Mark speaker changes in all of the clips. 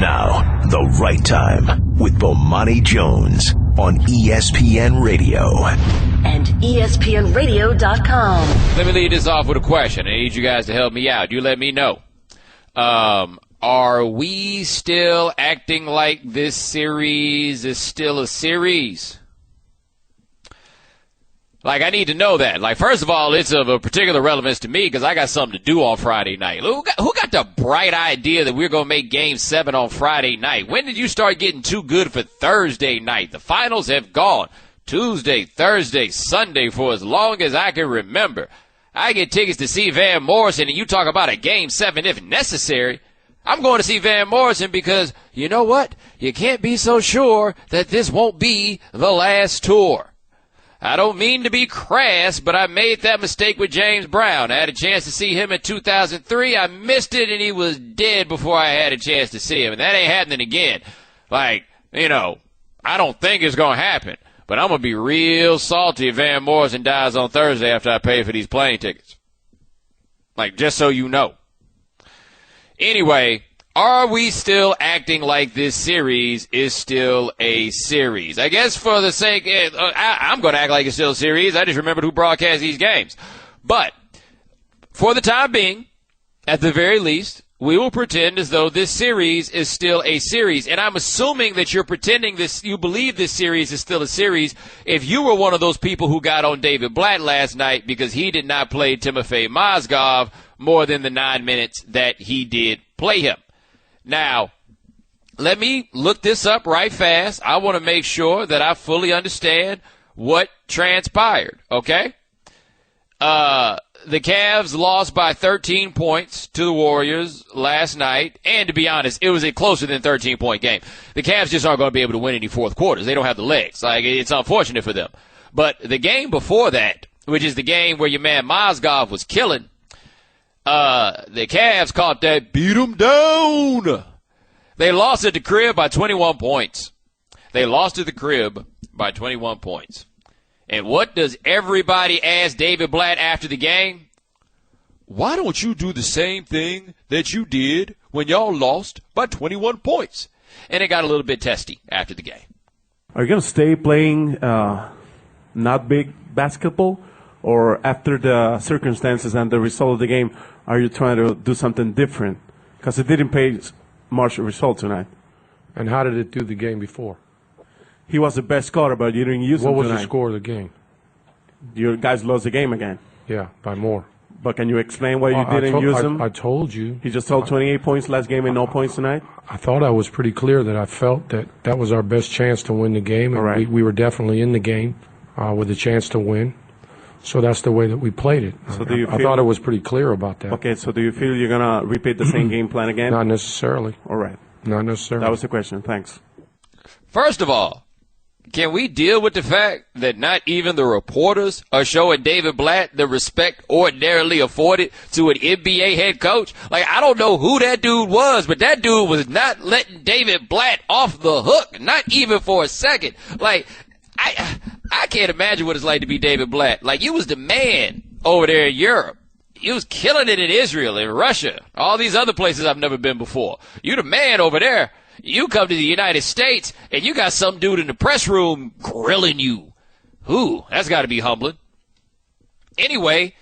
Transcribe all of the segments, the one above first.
Speaker 1: Now, the right time with Bomani Jones on ESPN Radio.
Speaker 2: And ESPNradio.com.
Speaker 3: Let me lead this off with a question. I need you guys to help me out. You let me know. Are we still acting like this series is still a series? Like, I need to know that. Like, first of all, it's of a particular relevance to me because I got something to do on Friday night. Who got the bright idea that we're going to make Game 7 on Friday night? When did you start getting too good for Thursday night? The finals have gone Tuesday, Thursday, Sunday for as long as I can remember. I get tickets to see Van Morrison, and you talk about a Game 7 if necessary. I'm going to see Van Morrison because, you know what? You can't be so sure that this won't be the last tour. I don't mean to be crass, but I made that mistake with James Brown. I had a chance to see him in 2003. I missed it, and he was dead before I had a chance to see him. And that ain't happening again. Like, you know, I don't think it's going to happen. But I'm going to be real salty if Van Morrison dies on Thursday after I pay for these plane tickets. Like, just so you know. Anyway, are we still acting like this series is still a series? I guess for the sake, I'm going to act like it's still a series. I just remembered who broadcast these games. But for the time being, at the very least, we will pretend as though this series is still a series. And I'm assuming that you're pretending you believe this series is still a series if you were one of those people who got on David Blatt last night because he did not play Timofey Mozgov more than the 9 minutes that he did play him. Now, let me look this up right fast. I want to make sure that I fully understand what transpired, okay? The Cavs lost by 13 points to the Warriors last night, and to be honest, it was a closer than 13-point game. The Cavs just aren't going to be able to win any fourth quarters. They don't have the legs. Like, it's unfortunate for them. But the game before that, which is the game where your man Mozgov was killing, the Cavs caught that, beat them down. They lost at the crib by 21 points. They lost at the crib by 21 points. And what does everybody ask David Blatt after the game? Why don't you do the same thing that you did when y'all lost by 21 points? And it got a little bit testy after the game.
Speaker 4: Are you going to stay playing not big basketball? Or after the circumstances and the result of the game, are you trying to do something different? Because it didn't pay much result tonight.
Speaker 5: And how did it do the game before?
Speaker 4: He was the best scorer, but you didn't use him tonight.
Speaker 5: What was the score of the game?
Speaker 4: You guys lost the game again.
Speaker 5: Yeah, by more.
Speaker 4: But can you explain why you didn't use him?
Speaker 5: I told you.
Speaker 4: He just told 28 points last game and no points tonight?
Speaker 5: I thought I was pretty clear that I felt that was our best chance to win the game. And
Speaker 4: right.
Speaker 5: we were definitely in the game with a chance to win. So that's the way that we played it.
Speaker 4: So
Speaker 5: I thought it was pretty clear about that.
Speaker 4: Okay, so do you feel you're going to repeat the same game plan again?
Speaker 5: Not necessarily.
Speaker 4: All right.
Speaker 5: Not necessarily.
Speaker 4: That was the question. Thanks.
Speaker 3: First of all, can we deal with the fact that not even the reporters are showing David Blatt the respect ordinarily afforded to an NBA head coach? Like, I don't know who that dude was, but that dude was not letting David Blatt off the hook, not even for a second. Like, I can't imagine what it's like to be David Blatt. Like, you was the man over there in Europe. You was killing it in Israel, in Russia, all these other places I've never been before. You the man over there. You come to the United States, and you got some dude in the press room grilling you. Ooh, that's got to be humbling. Anyway,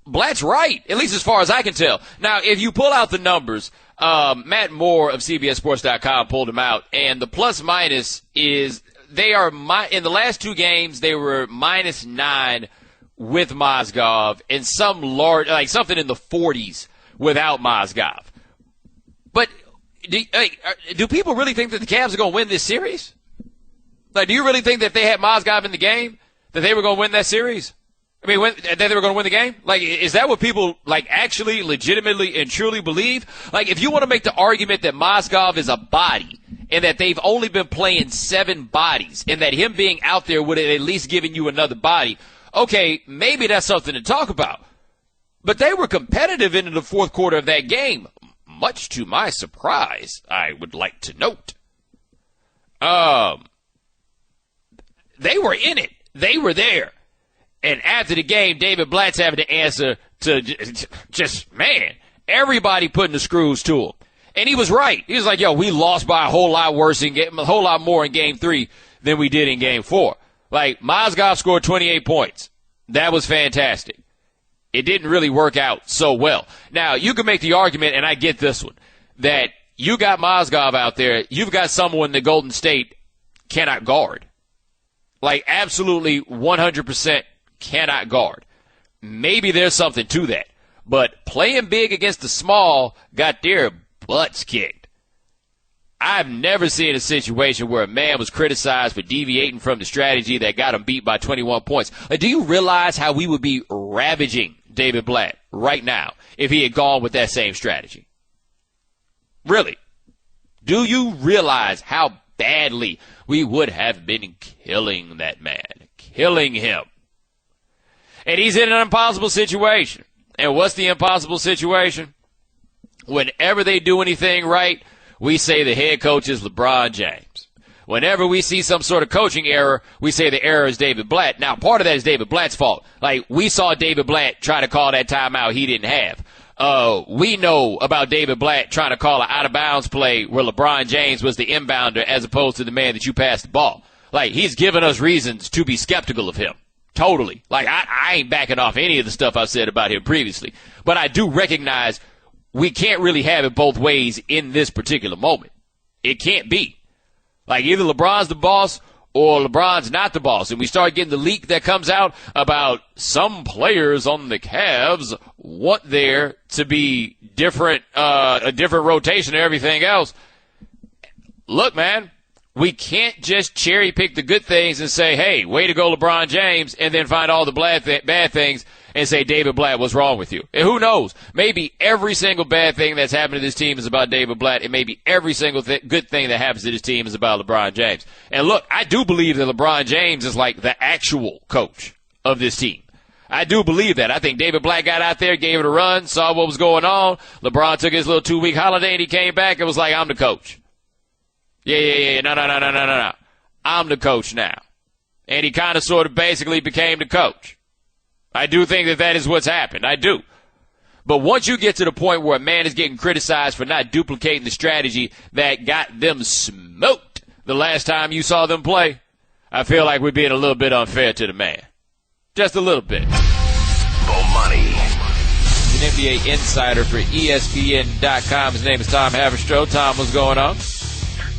Speaker 3: Blatt's right, at least as far as I can tell. Now, if you pull out the numbers, Matt Moore of CBSSports.com pulled them out, and the plus-minus is they are in the last two games, they were -9 with Mozgov and some large, like something in the 40s without Mozgov. But do people really think that the Cavs are going to win this series? Like, do you really think that if they had Mozgov in the game, that they were going to win that series? I mean, that they were going to win the game? Like, is that what people, like, actually, legitimately, and truly believe? Like, if you want to make the argument that Mozgov is a body and that they've only been playing 7 bodies and that him being out there would have at least given you another body, okay, maybe that's something to talk about. But they were competitive into the fourth quarter of that game, much to my surprise, I would like to note. They were in it. They were there. And after the game, David Blatt's having to answer to just, man, everybody putting the screws to him. And he was right. He was like, yo, we lost by a whole lot more in game 3 than we did in game 4. Like, Mozgov scored 28 points. That was fantastic. It didn't really work out so well. Now, you can make the argument, and I get this one, that you got Mozgov out there, you've got someone that Golden State cannot guard. Like, absolutely 100% cannot guard. Maybe there's something to that. But playing big against the small got their butts kicked. I've never seen a situation where a man was criticized for deviating from the strategy that got him beat by 21 points. Like, do you realize how we would be ravaging David Blatt right now if he had gone with that same strategy? Really? Do you realize how badly we would have been killing that man? Killing him. And he's in an impossible situation. And what's the impossible situation? Whenever they do anything right, we say the head coach is LeBron James. Whenever we see some sort of coaching error, we say the error is David Blatt. Now, part of that is David Blatt's fault. Like, we saw David Blatt try to call that timeout he didn't have. We know about David Blatt trying to call an out-of-bounds play where LeBron James was the inbounder as opposed to the man that you passed the ball. Like, he's given us reasons to be skeptical of him. Totally. Like, I ain't backing off any of the stuff I've said about him previously. But I do recognize we can't really have it both ways in this particular moment. It can't be. Like, either LeBron's the boss or LeBron's not the boss. And we start getting the leak that comes out about some players on the Cavs want there to be different, a different rotation and everything else. Look, man, we can't just cherry pick the good things and say, hey, way to go, LeBron James, and then find all the bad things and say, David Blatt, what's wrong with you? And who knows? Maybe every single bad thing that's happened to this team is about David Blatt, and maybe every single good thing that happens to this team is about LeBron James. And look, I do believe that LeBron James is like the actual coach of this team. I do believe that. I think David Blatt got out there, gave it a run, saw what was going on. LeBron took his little 2-week holiday, and he came back and was like, I'm the coach. Yeah. No. I'm the coach now. And he kind of sort of basically became the coach. I do think that is what's happened. I do. But once you get to the point where a man is getting criticized for not duplicating the strategy that got them smoked the last time you saw them play, I feel like we're being a little bit unfair to the man. Just a little bit.
Speaker 1: Bomani.
Speaker 3: He's an NBA insider for ESPN.com. His name is Tom Haverstraw. Tom, what's going on?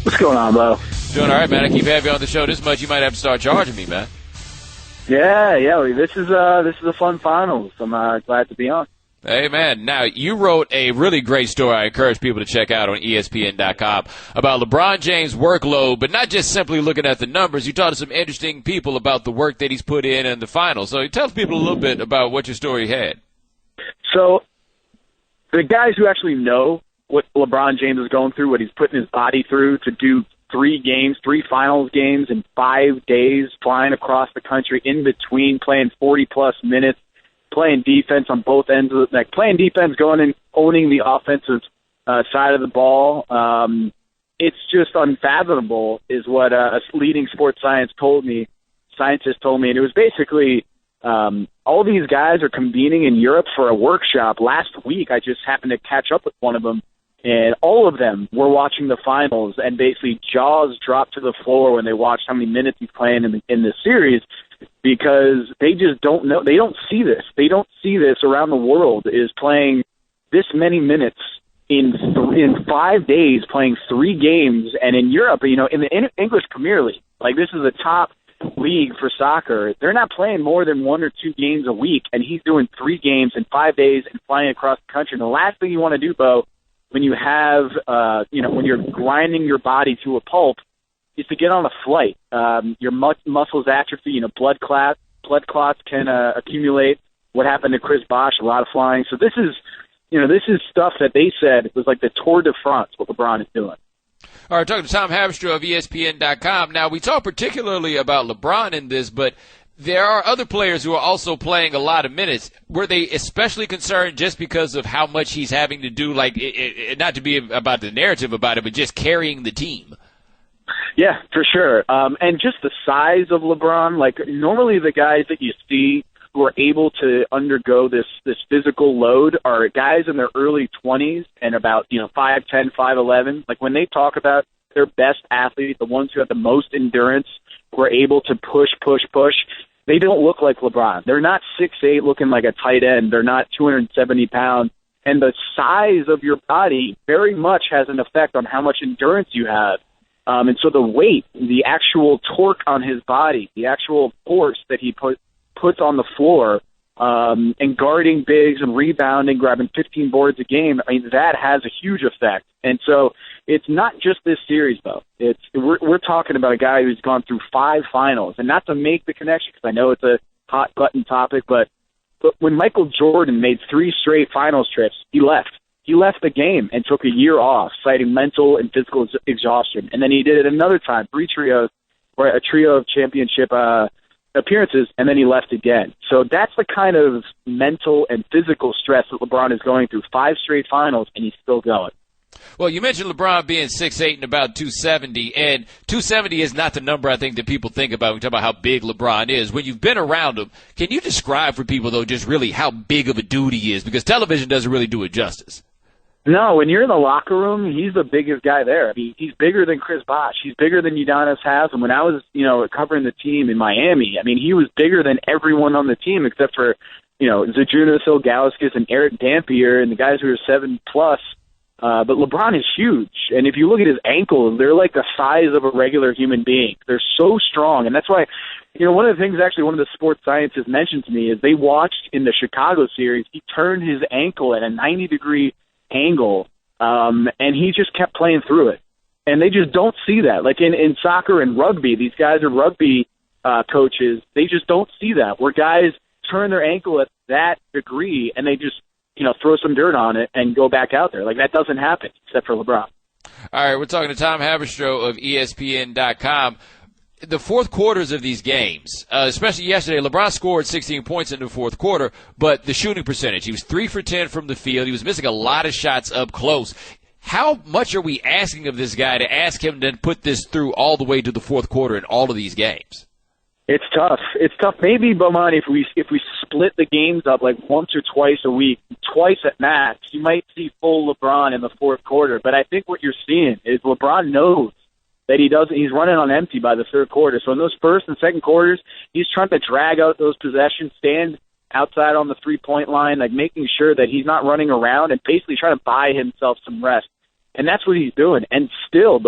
Speaker 6: What's going on, Bo?
Speaker 3: Doing all right, man. I keep having you on the show this much, you might have to start charging me, man.
Speaker 6: Yeah. This is a fun finals. I'm glad to be on.
Speaker 3: Hey, man. Now, you wrote a really great story I encourage people to check out on ESPN.com about LeBron James' workload, but not just simply looking at the numbers. You talked to some interesting people about the work that he's put in the finals. So tell people a little bit about what your story had.
Speaker 6: So the guys who actually know what LeBron James is going through, what he's putting his body through to do 3 finals games in 5 days, flying across the country in between, playing 40-plus minutes, playing defense on both ends of like playing defense, going and owning the offensive side of the ball. It's just unfathomable, is what a leading sports scientist told me, and it was basically all these guys are convening in Europe for a workshop. Last week, I just happened to catch up with one of them, and all of them were watching the finals, and basically jaws dropped to the floor when they watched how many minutes he's playing in the series, because they just don't know. They don't see this. They don't see this around the world, is playing this many minutes in 5 days, playing 3 games, and in Europe, in the English Premier League, like this is the top league for soccer. They're not playing more than 1 or 2 games a week, and he's doing 3 games in 5 days and flying across the country. And the last thing you want to do, Bo, when you have, when you're grinding your body to a pulp, is to get on a flight. Your muscles atrophy, blood clots can accumulate. What happened to Chris Bosh? A lot of flying. So this is stuff that they said was like the Tour de France, what LeBron is doing.
Speaker 3: All right, talking to Tom Haverstraw of ESPN.com. Now, we talk particularly about LeBron in this, but there are other players who are also playing a lot of minutes. Were they especially concerned just because of how much he's having to do, like, not to be about the narrative about it, but just carrying the team?
Speaker 6: Yeah, for sure. And just the size of LeBron, like normally the guys that you see who are able to undergo this physical load are guys in their early 20s and about 5'10", 5'11". Like when they talk about their best athletes, the ones who have the most endurance, who are able to push, they don't look like LeBron. They're not 6'8", looking like a tight end. They're not 270 pounds. And the size of your body very much has an effect on how much endurance you have. And so the weight, the actual torque on his body, the actual force that he puts on the floor, and guarding bigs and rebounding, grabbing 15 boards a game, I mean, that has a huge effect. And so it's not just this series, though. We're talking about a guy who's gone through 5 finals, and not to make the connection because I know it's a hot button topic, but when Michael Jordan made 3 straight finals trips, he left. He left the game and took a year off, citing mental and physical exhaustion. And then he did it another time, 3 trios, or a trio of championship appearances, and then he left again. So that's the kind of mental and physical stress that LeBron is going through. 5 straight finals, and he's still going.
Speaker 3: Well, you mentioned LeBron being 6'8" and about 270, and 270 is not the number I think that people think about when we talk about how big LeBron is. When you've been around him, can you describe for people, though, just really how big of a dude he is? Because television doesn't really do it justice.
Speaker 6: No, when you're in the locker room, he's the biggest guy there. I mean, he's bigger than Chris Bosh. He's bigger than Udonis Haslem. When I was, covering the team in Miami, I mean, he was bigger than everyone on the team except for, Zydrunas Ilgauskas and Eric Dampier and the guys who are 7+. But LeBron is huge. And if you look at his ankles, they're like the size of a regular human being. They're so strong. And that's why, one of the things actually one of the sports scientists mentioned to me is they watched in the Chicago series, he turned his ankle at a 90-degree angle, and he just kept playing through it. And they just don't see that. Like in soccer and rugby, these guys are rugby coaches. They just don't see that, where guys turn their ankle at that degree and they just throw some dirt on it and go back out there. Like, that doesn't happen except for LeBron.
Speaker 3: All right, we're talking to Tom Haberstroh of ESPN.com. The fourth quarters of these games, especially yesterday, LeBron scored 16 points in the fourth quarter, but the shooting percentage, he was 3 for 10 from the field. He was missing a lot of shots up close. How much are we asking of this guy to ask him to put this through all the way to the fourth quarter in all of these games?
Speaker 6: It's tough. It's tough. Maybe, Bomani, if we split the games up like once or twice a week, twice at max, you might see full LeBron in the fourth quarter. But I think what you're seeing is LeBron knows that he's running on empty by the third quarter. So in those first and second quarters, he's trying to drag out those possessions, stand outside on the three-point line, like making sure that he's not running around and basically trying to buy himself some rest. And that's what he's doing. And still,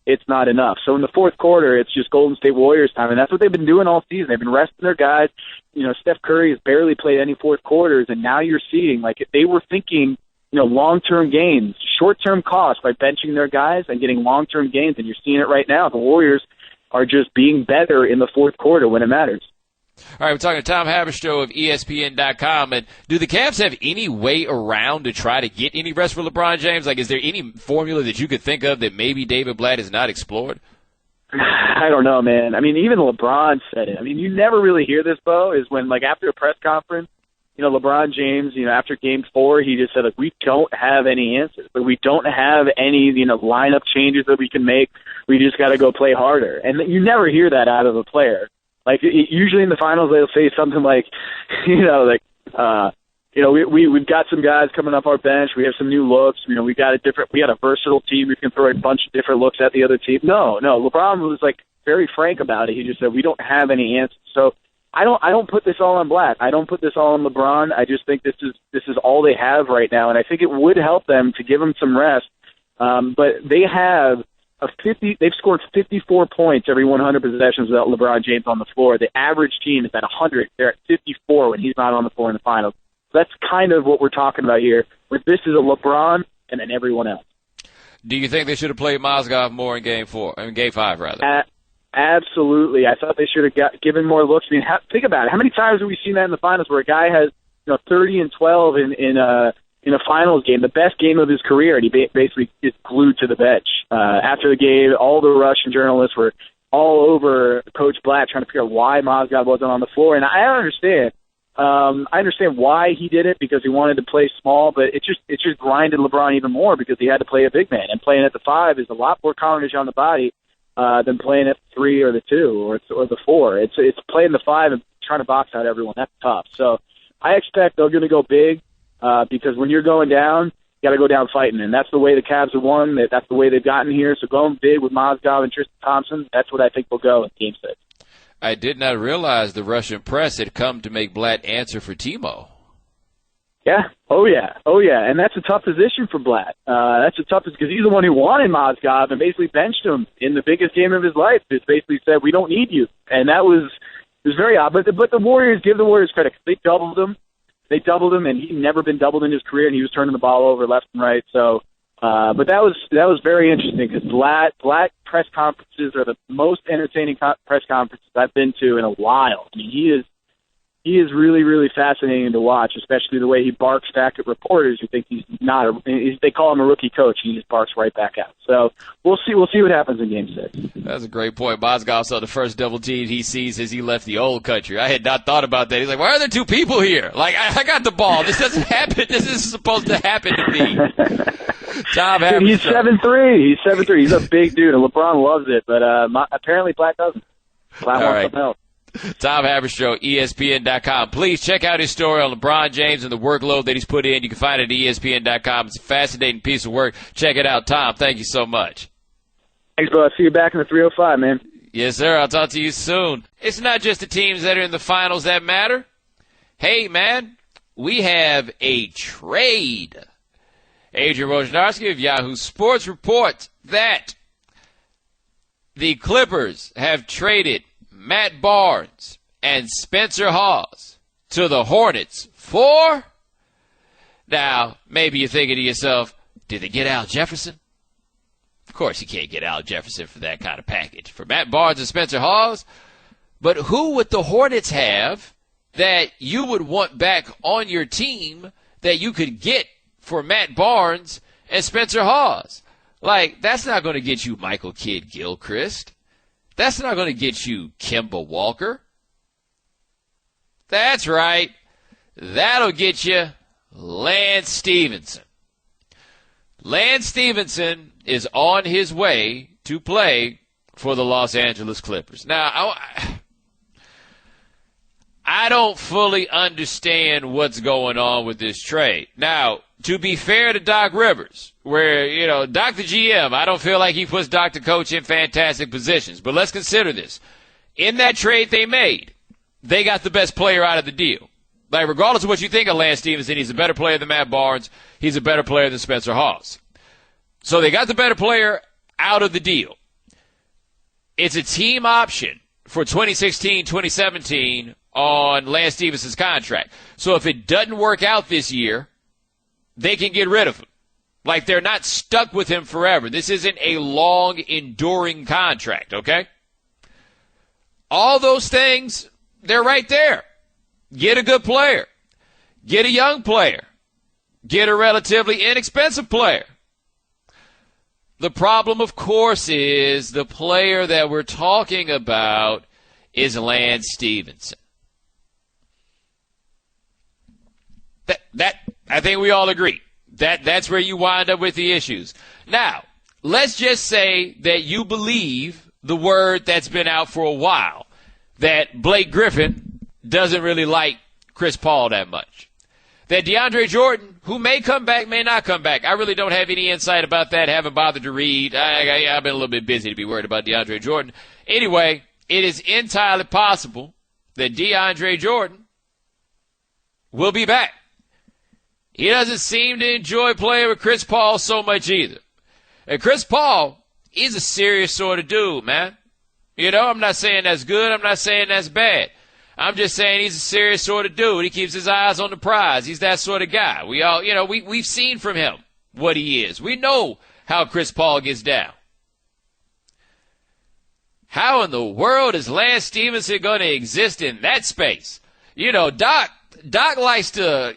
Speaker 6: it's not enough. So in the fourth quarter, it's just Golden State Warriors time, and that's what they've been doing all season. They've been resting their guys. Steph Curry has barely played any fourth quarters, and now you're seeing, like, if they were thinking, long-term gains, short-term costs by benching their guys and getting long-term gains, and you're seeing it right now. The Warriors are just being better in the fourth quarter when it matters.
Speaker 3: All right, we're talking to Tom Haberstroh of ESPN.com. And do the Cavs have any way around to try to get any rest for LeBron James? Like, is there any formula that you could think of that maybe David Blatt has not explored?
Speaker 6: I don't know, man. I mean, even LeBron said it. I mean, you never really hear this, Bo, is when, like, after a press conference, LeBron James, after Game 4, he just said, like, we don't have any answers. But we don't have any, lineup changes that we can make. We just got to go play harder. And you never hear that out of a player. Like, usually in the finals, they'll say something like, we've got some guys coming up our bench. We have some new looks. We got a versatile team. We can throw a bunch of different looks at the other team. No. LeBron was, like, very frank about it. He just said, we don't have any answers. So I don't put this all on Blatt. I don't put this all on LeBron. I just think this is all they have right now, and I think it would help them to give them some rest. But they have they've scored 54 points every 100 possessions without LeBron James on the floor. The average team is at 100. They're at 54 when he's not on the floor in the finals. So that's kind of what we're talking about here. With this is a LeBron and then everyone else.
Speaker 3: Do you think they should have played Mozgov more in Game 5, rather?
Speaker 6: Absolutely. I thought they should have given more looks. I mean, think about it. How many times have we seen that in the finals where a guy has 30 and 12 in a finals game, the best game of his career, and he basically is glued to the bench. After the game, all the Russian journalists were all over Coach Blatt trying to figure out why Mozgov wasn't on the floor. And I understand. I understand why he did it, because he wanted to play small, but it just grinded LeBron even more because he had to play a big man. And playing at the 5 is a lot more carnage on the body than playing at 3 or the 2 or the 4. It's playing the 5 and trying to box out everyone. That's tough. So I expect they're going to go big because when you're going down, you got to go down fighting, and that's the way the Cavs have won. That's the way they've gotten here. So going big with Mozgov and Tristan Thompson, that's what I think will go in Game 6.
Speaker 3: I did not realize the Russian press had come to make Blatt answer for Timo.
Speaker 6: Yeah. Oh, yeah. And that's a tough position for Blatt. That's the toughest because he's the one who wanted Mozgov and basically benched him in the biggest game of his life. Just basically said, we don't need you. And it was very odd. But the Warriors, give the Warriors credit. They doubled him. And he'd never been doubled in his career, and he was turning the ball over left and right. So, but that was very interesting because Blatt press conferences are the most entertaining press conferences I've been to in a while. I mean, he is really, really fascinating to watch, especially the way he barks back at reporters who think he's not. They call him a rookie coach, and he just barks right back out. So we'll see what happens in Game 6.
Speaker 3: That's a great point. Mozgov saw the first double team he sees as he left the old country. I had not thought about that. He's like, why are there 2 people here? Like, I got the ball. This doesn't happen. This isn't supposed to happen to me. Tom
Speaker 6: Dude, he's 7'3". He's a big dude, and LeBron loves it, but apparently Blatt doesn't. Blatt wants something else.
Speaker 3: Tom Haberstroh, ESPN.com. Please check out his story on LeBron James and the workload that he's put in. You can find it at ESPN.com. It's a fascinating piece of work. Check it out. Tom, thank you so much.
Speaker 6: Thanks, bro. I'll see you back in the 305, man.
Speaker 3: Yes, sir. I'll talk to you soon. It's not just the teams that are in the finals that matter. Hey, man, we have a trade. Adrian Wojnarowski of Yahoo Sports reports that the Clippers have traded Matt Barnes and Spencer Hawes to the Hornets for, now, maybe you're thinking to yourself, did they get Al Jefferson? Of course you can't get Al Jefferson for that kind of package. For Matt Barnes and Spencer Hawes, but who would the Hornets have that you would want back on your team that you could get for Matt Barnes and Spencer Hawes? Like, that's not going to get you Michael Kidd-Gilchrist. That's not going to get you Kemba Walker. That's right. That'll get you Lance Stephenson. Lance Stephenson is on his way to play for the Los Angeles Clippers. Now, I don't fully understand what's going on with this trade. Now, to be fair to Doc Rivers, where, Doc the GM, I don't feel like he puts Doc the coach in fantastic positions. But let's consider this. In that trade they made, they got the best player out of the deal. Like, regardless of what you think of Lance Stephenson, he's a better player than Matt Barnes. He's a better player than Spencer Hawes. So they got the better player out of the deal. It's a team option for 2016, 2017 on Lance Stephenson's contract. So if it doesn't work out this year, they can get rid of him. Like, they're not stuck with him forever. This isn't a long, enduring contract, okay? All those things, they're right there. Get a good player. Get a young player. Get a relatively inexpensive player. The problem, of course, is the player that we're talking about is Lance Stephenson. That I think we all agree. That's where you wind up with the issues. Now, let's just say that you believe the word that's been out for a while, that Blake Griffin doesn't really like Chris Paul that much. That DeAndre Jordan, who may come back, may not come back. I really don't have any insight about that. Haven't bothered to read. I've been a little bit busy to be worried about DeAndre Jordan. Anyway, it is entirely possible that DeAndre Jordan will be back. He doesn't seem to enjoy playing with Chris Paul so much either. And Chris Paul, he's a serious sort of dude, man. I'm not saying that's good. I'm not saying that's bad. I'm just saying he's a serious sort of dude. He keeps his eyes on the prize. He's that sort of guy. We all, we've seen from him what he is. We know how Chris Paul gets down. How in the world is Lance Stephenson going to exist in that space? Doc likes to,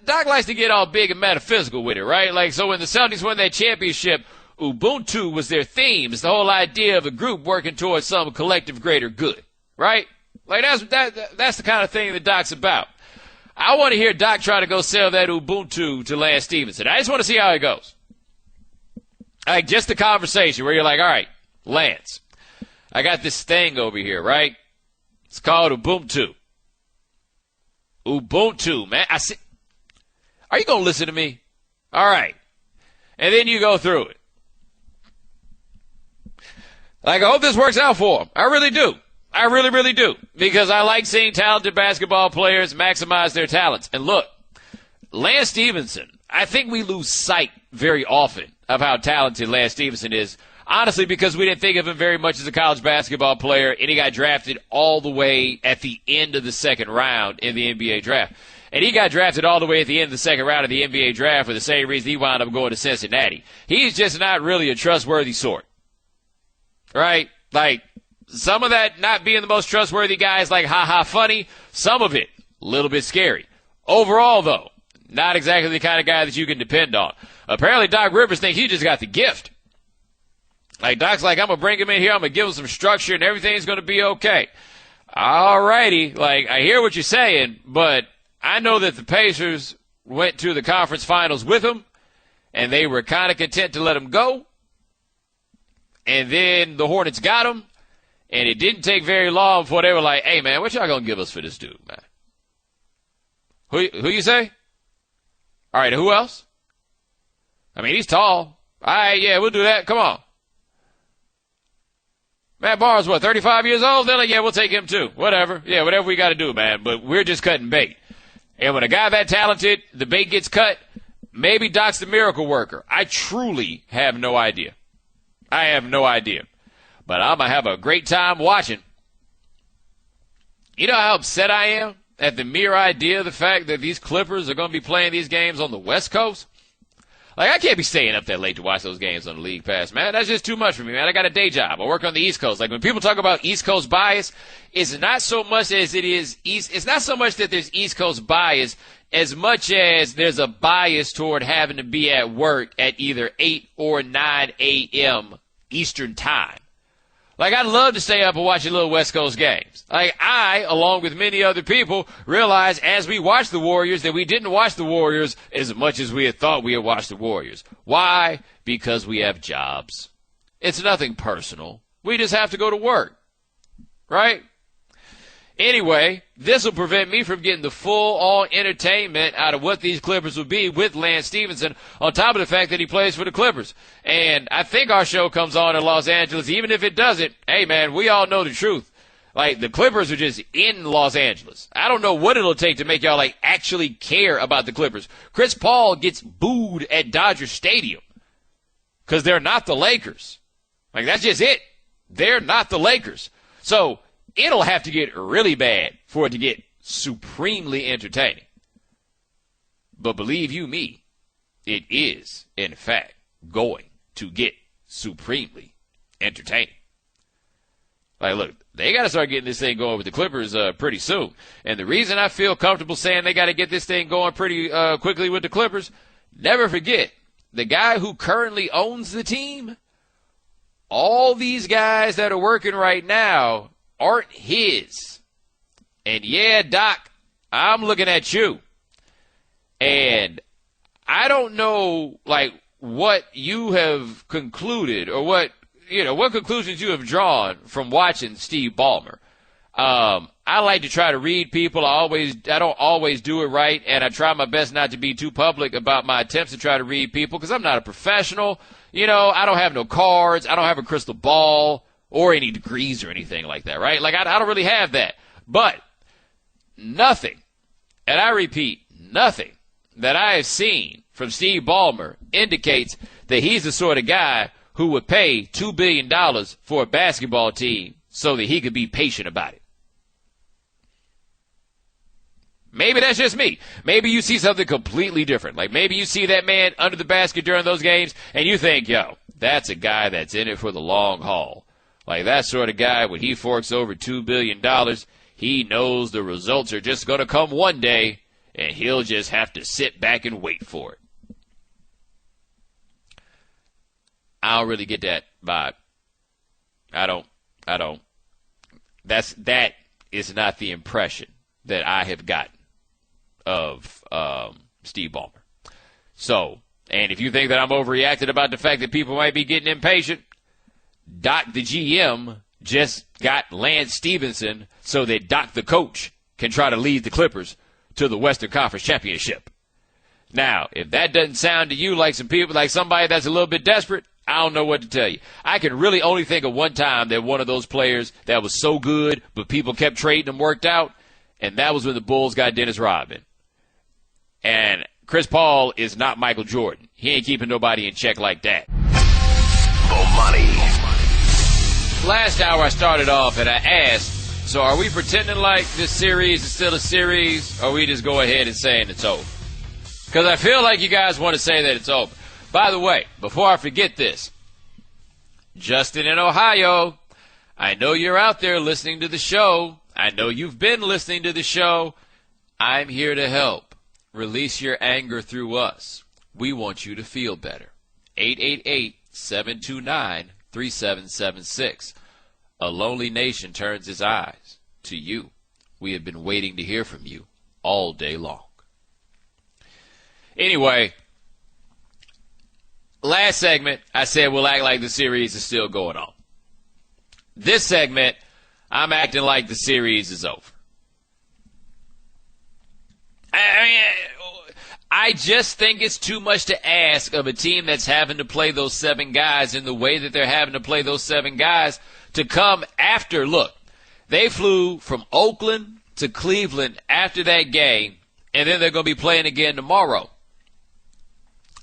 Speaker 3: Doc likes to get all big and metaphysical with it, right? Like, so when the Celtics won that championship, Ubuntu was their theme. It's the whole idea of a group working towards some collective greater good, right? Like, that's the kind of thing that Doc's about. I want to hear Doc try to go sell that Ubuntu to Lance Stephenson. I just want to see how it goes. Like, just the conversation where you're like, all right, Lance, I got this thing over here, right? It's called Ubuntu. Ubuntu, man. I see. Are you going to listen to me? All right. And then you go through it. Like, I hope this works out for him. I really do. I really, really do. Because I like seeing talented basketball players maximize their talents. And look, Lance Stephenson, I think we lose sight very often of how talented Lance Stephenson is. Honestly, because we didn't think of him very much as a college basketball player, and he got drafted all the way at the end of the second round in the NBA draft. And he got drafted all the way at the end of the second round of the NBA draft for the same reason he wound up going to Cincinnati. He's just not really a trustworthy sort. Right? Like, some of that not being the most trustworthy guy is like, ha-ha, funny. Some of it, a little bit scary. Overall, though, not exactly the kind of guy that you can depend on. Apparently, Doc Rivers thinks he just got the gift. Like, Doc's like, I'm going to bring him in here, I'm going to give him some structure, and everything's going to be okay. All righty. Like, I hear what you're saying, but I know that the Pacers went to the conference finals with him, and they were kind of content to let him go. And then the Hornets got him, and it didn't take very long before they were like, hey, man, what y'all going to give us for this dude, man? Who you say? All right, who else? I mean, he's tall. All right, yeah, we'll do that. Come on. Matt Barnes, what, 35 years old? They're like, yeah, we'll take him too. Whatever. Yeah, whatever we got to do, man. But we're just cutting bait. And when a guy that talented, the bait gets cut, maybe Doc's the miracle worker. I truly have no idea. I have no idea. But I'm going to have a great time watching. You know how upset I am at the mere idea of the fact that these Clippers are going to be playing these games on the West Coast? Like, I can't be staying up that late to watch those games on the League Pass, man. That's just too much for me, man. I got a day job. I work on the East Coast. Like, when people talk about East Coast bias, it's not so much as it is it's not so much that there's East Coast bias as much as there's a bias toward having to be at work at either 8 or 9 a.m. Eastern time. Like, I'd love to stay up and watch the little West Coast games. Like, I, along with many other people, realized as we watched the Warriors that we didn't watch the Warriors as much as we had thought we had watched the Warriors. Why? Because we have jobs. It's nothing personal. We just have to go to work. Right? Anyway, this will prevent me from getting the full-on entertainment out of what these Clippers will be with Lance Stephenson, on top of the fact that he plays for the Clippers. And I think our show comes on in Los Angeles. Even if it doesn't, hey, man, we all know the truth. Like, the Clippers are just in Los Angeles. I don't know what it'll take to make y'all, like, actually care about the Clippers. Chris Paul gets booed at Dodger Stadium because they're not the Lakers. Like, that's just it. They're not the Lakers. So it'll have to get really bad for it to get supremely entertaining. But believe you me, it is, in fact, going to get supremely entertaining. Like, look, they got to start getting this thing going with the Clippers pretty soon. And the reason I feel comfortable saying they got to get this thing going pretty quickly with the Clippers, never forget, the guy who currently owns the team, all these guys that are working right now aren't his. And yeah, Doc, I'm looking at you. And I don't know, like, what you have concluded or what conclusions you have drawn from watching Steve Ballmer. I like to try to read people. I don't always do it right, and I try my best not to be too public about my attempts to try to read people because I'm not a professional. You know, I don't have no cards. I don't have a crystal ball or any degrees or anything like that, right? Like, I don't really have that. But nothing, and I repeat, nothing that I have seen from Steve Ballmer indicates that he's the sort of guy who would pay $2 billion for a basketball team so that he could be patient about it. Maybe that's just me. Maybe you see something completely different. Like, maybe you see that man under the basket during those games, and you think, yo, that's a guy that's in it for the long haul. Like, that sort of guy, when he forks over $2 billion, he knows the results are just going to come one day, and he'll just have to sit back and wait for it. I don't really get that vibe. I don't. That is not the impression that I have gotten of Steve Ballmer. So, and if you think that I'm overreacted about the fact that people might be getting impatient, Doc the GM just got Lance Stephenson so that Doc the coach can try to lead the Clippers to the Western Conference Championship. Now, if that doesn't sound to you like some people, like somebody that's a little bit desperate, I don't know what to tell you. I can really only think of one time that one of those players that was so good, but people kept trading him worked out, and that was when the Bulls got Dennis Rodman. And Chris Paul is not Michael Jordan. He ain't keeping nobody in check like that.
Speaker 1: Bomani.
Speaker 3: Last hour I started off and I asked, so are we pretending like this series is still a series, or we just go ahead and saying it's over? Because I feel like you guys want to say that it's over. By the way, before I forget this, Justin in Ohio, I know you're out there listening to the show. I know you've been listening to the show. I'm here to help. Release your anger through us. We want you to feel better. 888-729-3776. A lonely nation turns its eyes to you. We have been waiting to hear from you all day long. Anyway, last segment, I said we'll act like the series is still going on. This segment, I'm acting like the series is over. I just think it's too much to ask of a team that's having to play those 7 guys in the way that they're having to play those 7 guys to come after. Look, they flew from Oakland to Cleveland after that game, and then they're going to be playing again tomorrow.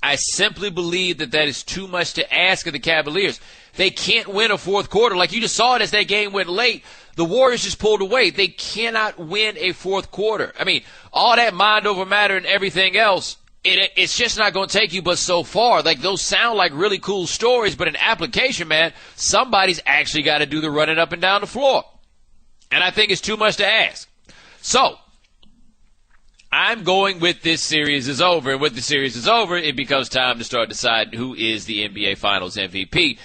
Speaker 3: I simply believe that is too much to ask of the Cavaliers. They can't win a fourth quarter. Like you just saw it as that game went late. The Warriors just pulled away. They cannot win a fourth quarter. I mean, all that mind over matter and everything else, it's just not going to take you but so far. Like, those sound like really cool stories, but in application, man, somebody's actually got to do the running up and down the floor. And I think it's too much to ask. So, I'm going with this series is over. And with the series is over, it becomes time to start deciding who is the NBA Finals MVP.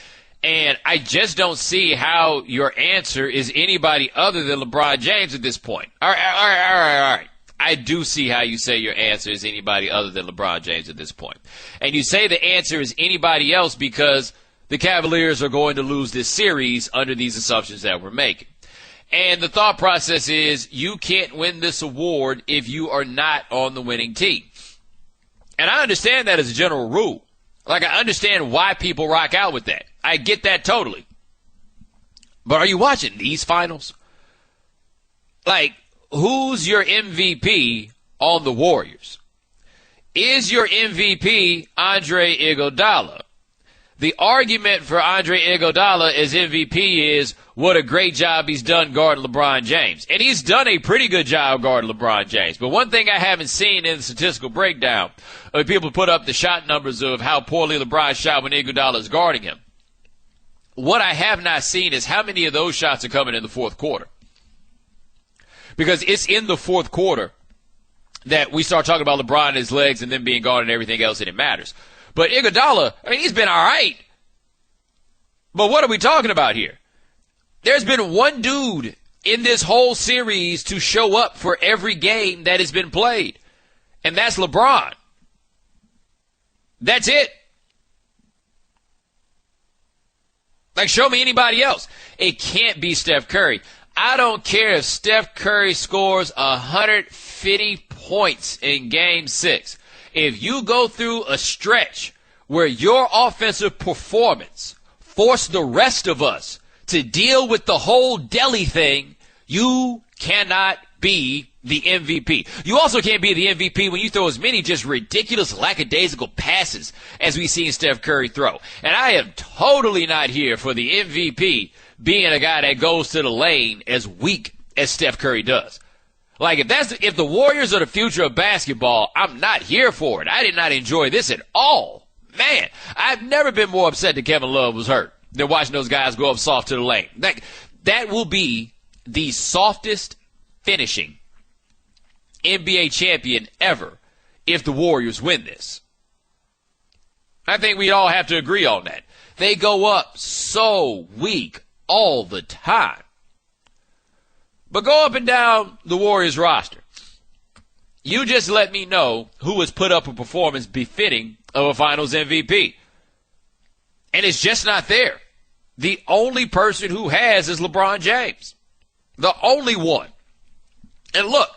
Speaker 3: And I just don't see how your answer is anybody other than LeBron James at this point. All right. I do see how you say your answer is anybody other than LeBron James at this point. And you say the answer is anybody else because the Cavaliers are going to lose this series under these assumptions that we're making. And the thought process is you can't win this award if you are not on the winning team. And I understand that as a general rule. Like, I understand why people rock out with that. I get that totally. But are you watching these finals? Like, who's your MVP on the Warriors? Is your MVP Andre Iguodala? The argument for Andre Iguodala as MVP is what a great job he's done guarding LeBron James. And he's done a pretty good job guarding LeBron James. But one thing I haven't seen in the statistical breakdown, people put up the shot numbers of how poorly LeBron shot when Iguodala is guarding him. What I have not seen is how many of those shots are coming in the fourth quarter. Because it's in the fourth quarter that we start talking about LeBron and his legs and them being guarded and everything else, and it matters. But Iguodala, I mean, he's been all right. But what are we talking about here? There's been one dude in this whole series to show up for every game that has been played, and that's LeBron. That's it. Like, show me anybody else. It can't be Steph Curry. I don't care if Steph Curry scores 150 points in Game 6. If you go through a stretch where your offensive performance forced the rest of us to deal with the whole Delhi thing, you cannot be the MVP. You also can't be the MVP when you throw as many just ridiculous, lackadaisical passes as we've seen Steph Curry throw. And I am totally not here for the MVP being a guy that goes to the lane as weak as Steph Curry does. Like, if the Warriors are the future of basketball, I'm not here for it. I did not enjoy this at all. Man, I've never been more upset that Kevin Love was hurt than watching those guys go up soft to the lane. That will be the softest finishing NBA champion ever if the Warriors win this. I think we all have to agree on that. They go up so weak all the time. But go up and down the Warriors roster. You just let me know who has put up a performance befitting of a Finals MVP. And it's just not there. The only person who has is LeBron James. The only one. And look,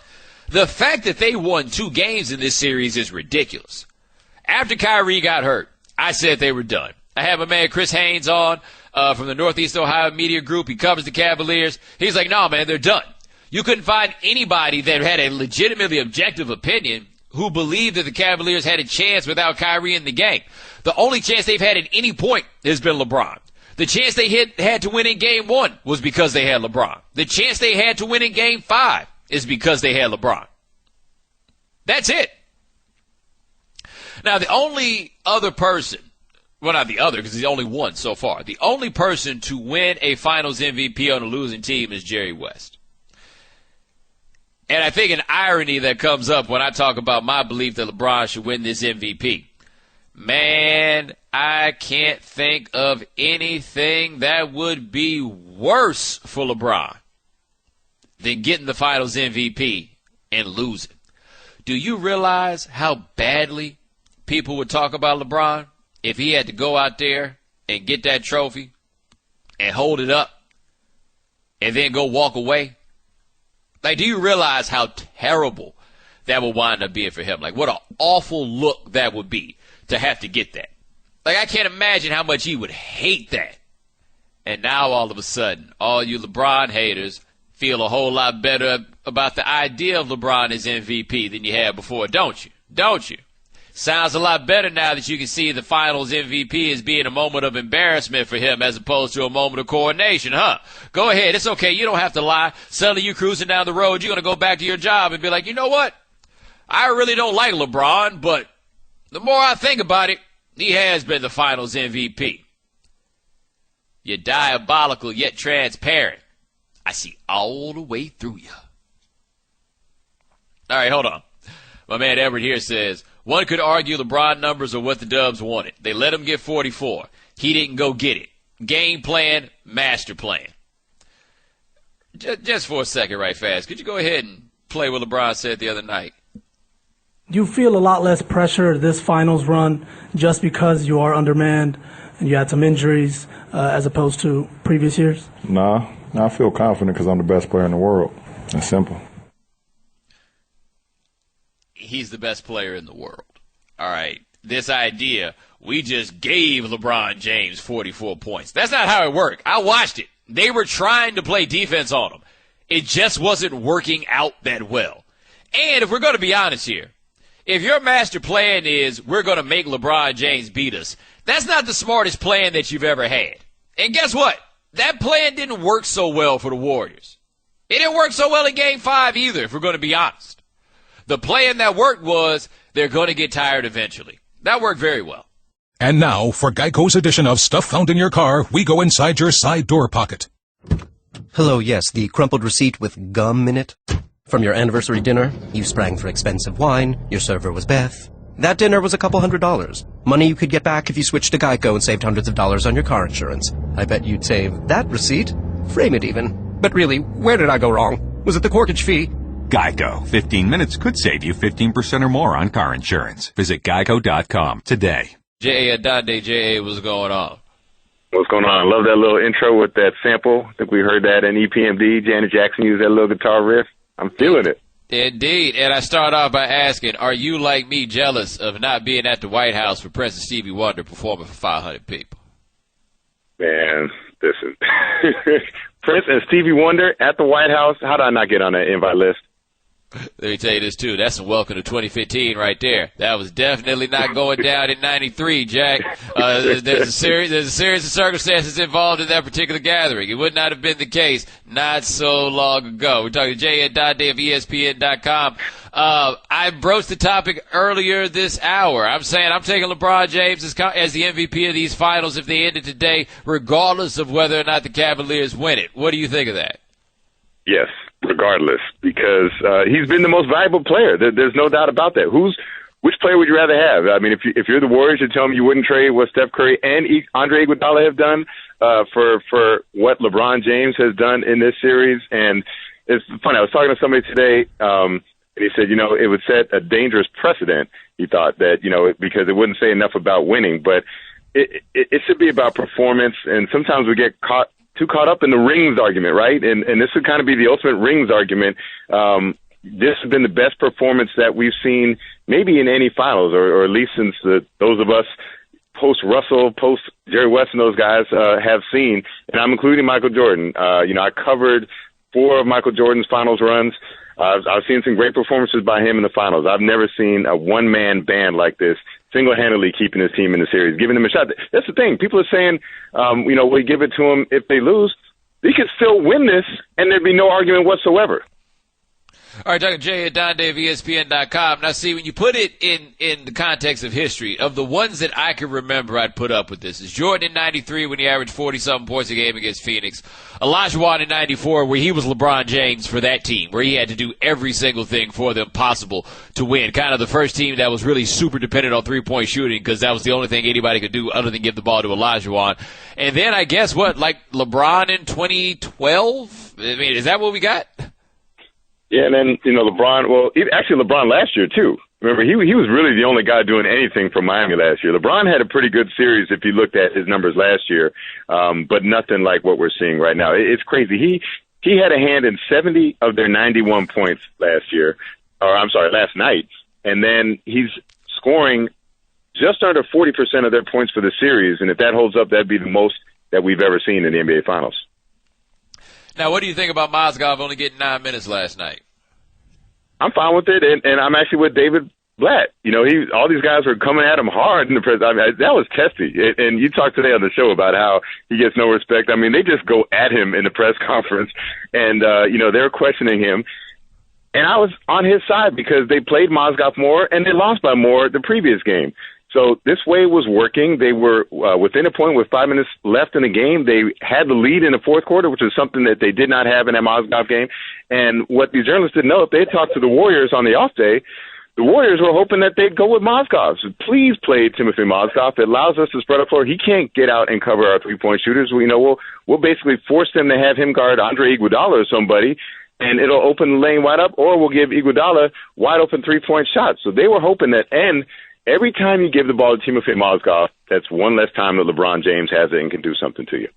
Speaker 3: the fact that they won 2 games in this series is ridiculous. After Kyrie got hurt, I said they were done. I have my man Chris Haynes on from the Northeast Ohio Media Group. He covers the Cavaliers. He's like, no, man, they're done. You couldn't find anybody that had a legitimately objective opinion who believed that the Cavaliers had a chance without Kyrie in the game. The only chance they've had at any point has been LeBron. The chance they had to win in Game 1 was because they had LeBron. The chance they had to win in Game 5 is because they had LeBron. That's it. Now, the only other person, well, not the other, because he's only one so far. The only person to win a Finals MVP on a losing team is Jerry West. And I think an irony that comes up when I talk about my belief that LeBron should win this MVP. Man, I can't think of anything that would be worse for LeBron than getting the Finals MVP and losing. Do you realize how badly people would talk about LeBron if he had to go out there and get that trophy and hold it up and then go walk away? Like, do you realize how terrible that would wind up being for him? Like, what an awful look that would be to have to get that. Like, I can't imagine how much he would hate that. And now, all of a sudden, all you LeBron haters feel a whole lot better about the idea of LeBron as MVP than you had before, don't you? Don't you? Sounds a lot better now that you can see the Finals MVP as being a moment of embarrassment for him as opposed to a moment of coronation, huh? Go ahead. It's okay. You don't have to lie. Suddenly you cruising down the road, you're going to go back to your job and be like, you know what? I really don't like LeBron, but the more I think about it, he has been the Finals MVP. You're diabolical yet transparent. I see all the way through you. All right, hold on. My man Edward here says, one could argue LeBron numbers are what the Dubs wanted. They let him get 44. He didn't go get it. Game plan, master plan. Just for a second, right fast, could you go ahead and play what LeBron said the other night?
Speaker 7: You feel a lot less pressure this finals run just because you are undermanned and you had some injuries as opposed to previous years?
Speaker 8: Nah, I feel confident because I'm the best player in the world. It's simple.
Speaker 3: He's the best player in the world. All right. This idea, we just gave LeBron James 44 points. That's not how it worked. I watched it. They were trying to play defense on him. It just wasn't working out that well. And if we're going to be honest here, if your master plan is we're going to make LeBron James beat us, that's not the smartest plan that you've ever had. And guess what? That plan didn't work so well for the Warriors. It didn't work so well in Game 5 either, if we're going to be honest. The plan that worked was they're going to get tired eventually. That worked very well.
Speaker 9: And now, for Geico's edition of Stuff Found in Your Car, we go inside your side door pocket.
Speaker 10: Hello, yes, the crumpled receipt with gum in it. From your anniversary dinner, you sprang for expensive wine, your server was Beth. That dinner was a couple $100. Money you could get back if you switched to Geico and saved hundreds of dollars on your car insurance. I bet you'd save that receipt. Frame it even. But really, where did I go wrong? Was it the corkage fee?
Speaker 11: Geico. 15 minutes could save you 15% or more on car insurance. Visit geico.com today.
Speaker 3: J.A. Adande, J.A., what's going on?
Speaker 12: What's going on? I love that little intro with that sample. I think we heard that in EPMD. Janet Jackson used that little guitar riff. I'm feeling it.
Speaker 3: Indeed. And I start off by asking, are you like me jealous of not being at the White House for President Stevie Wonder performing for 500 people?
Speaker 12: Man, listen. Prince and Stevie Wonder at the White House, how did I not get on that invite list?
Speaker 3: Let me tell you this, too. That's a welcome to 2015 right there. That was definitely not going down in 93, Jack. There's a series of circumstances involved in that particular gathering. It would not have been the case not so long ago. We're talking to J.A. Dante of ESPN.com. I broached the topic earlier this hour. I'm saying I'm taking LeBron James as the MVP of these finals if they ended today, regardless of whether or not the Cavaliers win it. What do you think of that?
Speaker 12: Yes, regardless, because he's been the most valuable player. There's no doubt about that. Which player would you rather have? I mean, if you're the Warriors, you're telling me you wouldn't trade what Steph Curry and Andre Iguodala have done for what LeBron James has done in this series. And it's funny. I was talking to somebody today, and he said, it would set a dangerous precedent. He thought that, because it wouldn't say enough about winning. But it should be about performance, and sometimes we get too caught up in the rings argument, right? And this would kind of be the ultimate rings argument. This has been the best performance that we've seen maybe in any finals, or at least since those of us post-Russell, post-Jerry West and those guys have seen, and I'm including Michael Jordan. I covered 4 of Michael Jordan's finals runs. I've seen some great performances by him in the finals. I've never seen a one-man band like this single-handedly keeping his team in the series, giving them a shot. That's the thing. People are saying, we give it to them if they lose. They could still win this, and there'd be no argument whatsoever.
Speaker 3: All right, Dr. J at DonDave, ESPN.com. Now, see, when you put it in the context of history, of the ones that I can remember I'd put up with this, is Jordan in 93 when he averaged 40-something points a game against Phoenix. Olajuwon in 94 where he was LeBron James for that team, where he had to do every single thing for them possible to win. Kind of the first team that was really super dependent on three-point shooting because that was the only thing anybody could do other than give the ball to Olajuwon. And then I guess like LeBron in 2012? I mean, is that what we got?
Speaker 12: Yeah, and then, LeBron, actually LeBron last year, too. Remember, he was really the only guy doing anything for Miami last year. LeBron had a pretty good series if you looked at his numbers last year, but nothing like what we're seeing right now. It's crazy. He had a hand in 70 of their 91 points last night, and then he's scoring just under 40% of their points for the series, and if that holds up, that'd be the most that we've ever seen in the NBA Finals.
Speaker 3: Now, what do you think about Mozgov only getting 9 minutes last night?
Speaker 12: I'm fine with it, and I'm actually with David Blatt. All these guys were coming at him hard in the press. I mean, that was testy. And you talked today on the show about how he gets no respect. I mean, they just go at him in the press conference, and they're questioning him. And I was on his side because they played Mozgov more, and they lost by more the previous game. So this way was working. They were within a point with 5 minutes left in the game. They had the lead in the fourth quarter, which is something that they did not have in that Mozgov game. And what these journalists didn't know, if they talked to the Warriors on the off day, the Warriors were hoping that they'd go with Mozgov. So please play Timothy Mozgov. It allows us to spread up floor. He can't get out and cover our three-point shooters. We'll basically force them to have him guard Andre Iguodala or somebody, and it'll open the lane wide up, or we'll give Iguodala wide open three-point shots. So they were hoping that, and every time you give the ball to Timothy Mozgov, that's one less time that LeBron James has it and can do something to you.